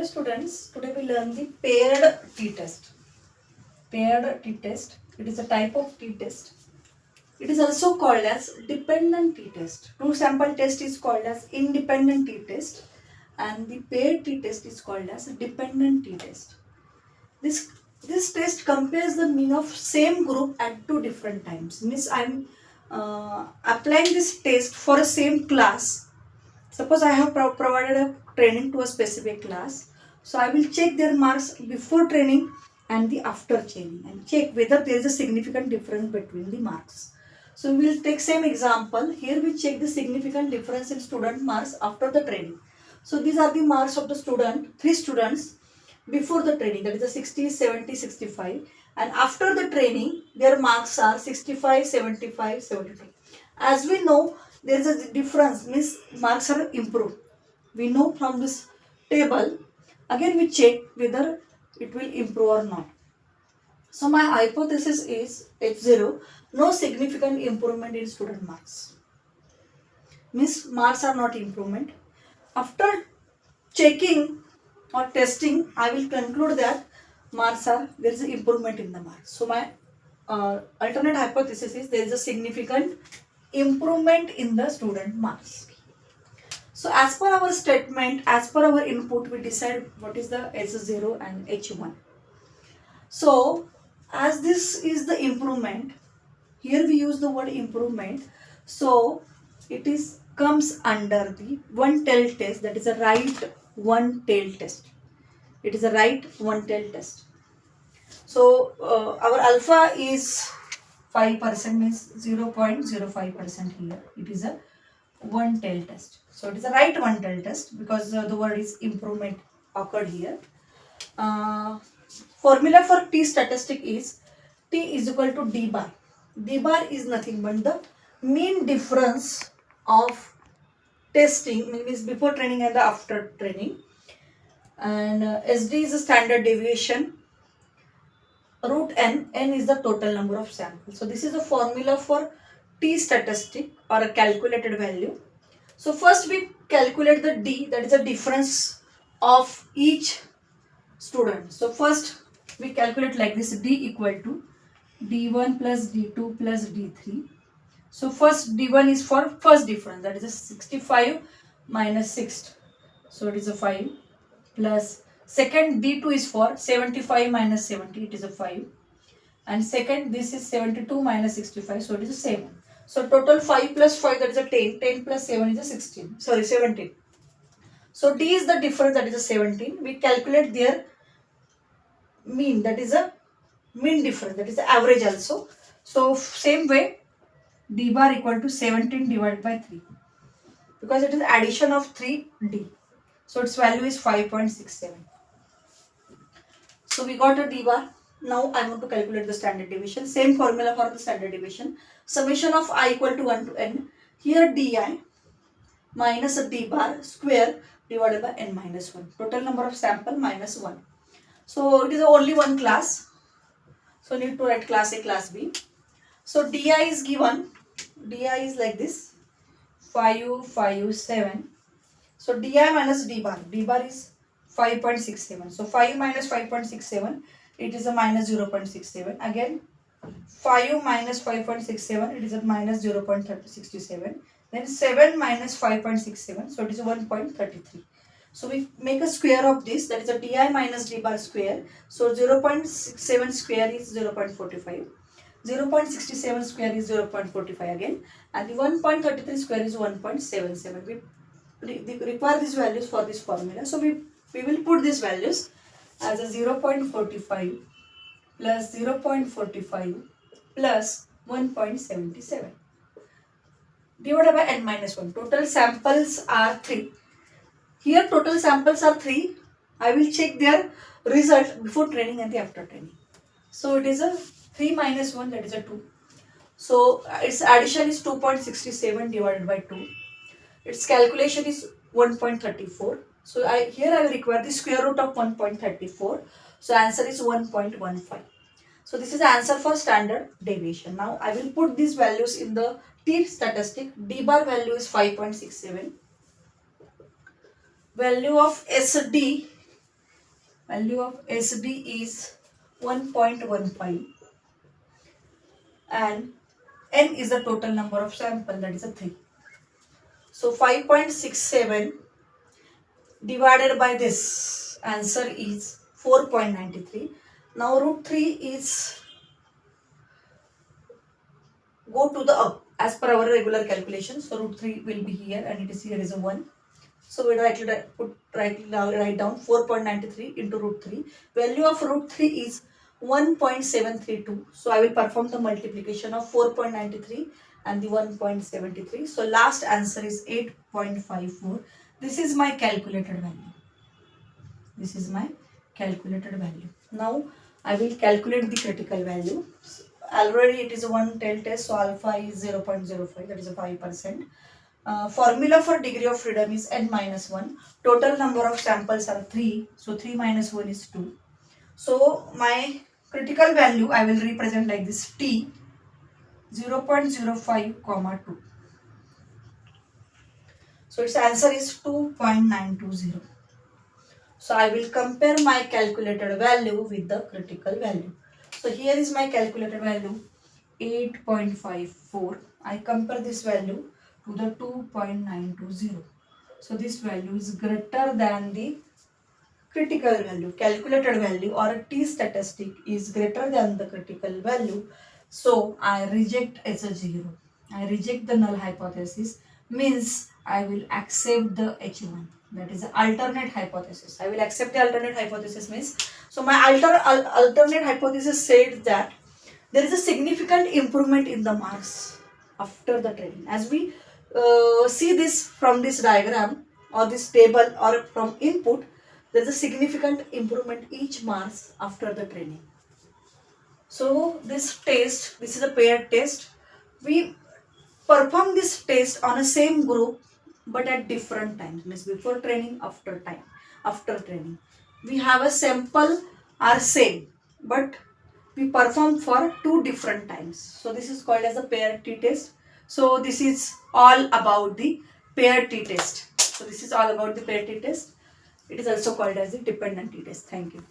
Dear students, today we learn the paired t-test. Paired t-test. It is a type of t-test. It is also called as dependent t-test. Two sample test is called as independent t-test and the paired t-test is called as dependent t-test. This this test compares the mean of same group at two different times. Means I am applying this test for a same class. Suppose I have provided a training to a specific class. So I will check their marks before training and the after training and check whether there is a significant difference between the marks. So we will take same example. Here we check the significant difference in student marks after the training. So these are the marks of the student, three students before the training, that is a 60, 70, 65, and after the training their marks are 65, 75, 72. As we know, there is a difference, means marks are improved. We know from this table. Again we check whether it will improve or not. So my hypothesis is H0, no significant improvement in student marks. Means marks are not improvement. After checking or testing, I will conclude that there is an improvement in the marks. So my alternate hypothesis is there is a significant improvement in the student marks. So as per our statement, as per our input, we decide what is the H0 and H1. So as this is the improvement, here we use the word improvement. So it is comes under the one-tail test, that is a right one-tail test. It is a right one-tail test. So our alpha is 5%, means 0.05% here. It is a one-tail test. So it is a right one-tail test because the word is improvement occurred here. Formula for t statistic is t is equal to d bar. D bar is nothing but the mean difference of testing, means before training and the after training, and SD is a standard deviation, root n is the total number of samples. So this is the formula for t statistic or a calculated value. So first we calculate the d, that is the difference of each student. So first we calculate like this: d equal to d1 plus d2 plus d3. So first d1 is for first difference, that is a 65 minus 6. So it is a 5, plus second d2 is for 75 minus 70, it is a 5, and second this is 72 minus 65, so it is a 7. So total 5 plus 5, that is a 10, 10 plus 7 is a 16, sorry 17. So d is the difference, that is a 17. We calculate their mean, that is a mean difference, that is the average also. So same way, d bar equal to 17 divided by 3, because it is addition of 3d. So its value is 5.67. So we got a d bar. Now I want to calculate the standard deviation. Same formula for the standard deviation. Summation of I equal to 1 to n. Here di minus a d bar square divided by n minus 1. Total number of sample minus 1. So it is only one class. So need to write class A, class B. So di is given. Di is like this. 5, 5, 7. So di minus d bar. D bar is 5.67. So 5 minus 5.67, it is a minus 0.67. Again 5 minus 5.67, it is a minus 0.67. Then 7 minus 5.67, so it is a 1.33. So we make a square of this, that is a di minus d bar square. So 0.67 square is 0.45. 0.67 square is 0.45 again, and the 1.33 square is 1.77. We require these values for this formula. So we will put these values as a 0.45 plus 0.45 plus 1.77 divided by n minus 1. Total samples are 3. Here total samples are 3. I will check their result before training and the after training. So it is a 3 minus 1, that is a 2. So its addition is 2.67 divided by 2. Its calculation is 1.34. So here I will require the square root of 1.34. So answer is 1.15. So this is the answer for standard deviation. Now I will put these values in the t statistic. D bar value is 5.67. Value of SD Value of SB is 1.15 and N is the total number of sample, that is a 3. So 5.67 divided by this answer is 4.93. Now root 3 is go to the up as per our regular calculation. So root 3 will be here and it is here is a 1. So we write down 4.93 into root 3. Value of root 3 is 1.732. So I will perform the multiplication of 4.93 and the 1.73. So last answer is 8.54. This is my calculated value. This is my calculated value. Now I will calculate the critical value. Already it is a 1 tail test, so alpha is 0.05, that is a 5%. Formula for degree of freedom is n minus 1. Total number of samples are 3, so 3 minus 1 is 2. So my critical value I will represent like this: t 0.05 comma 2. So its answer is 2.920. So I will compare my calculated value with the critical value. So here is my calculated value 8.54. I compare this value to the 2.920. So this value is greater than the critical value. Calculated value or a t statistic is greater than the critical value. So I reject as a 0. I reject the null hypothesis, means I will accept the H1. That is the alternate hypothesis. I will accept the alternate hypothesis means, so my alternate hypothesis said that there is a significant improvement in the marks after the training. As we see this from this diagram or this table or from input, there is a significant improvement each marks after the training. So this test, this is a paired test. We perform this test on a same group but at different times, means before training, after training. We have a sample are same but we perform for 2 different times. So this is called as a paired t-test. So this is all about the paired t-test. So this is all about the paired t-test. It is also called as the dependent t-test. Thank you.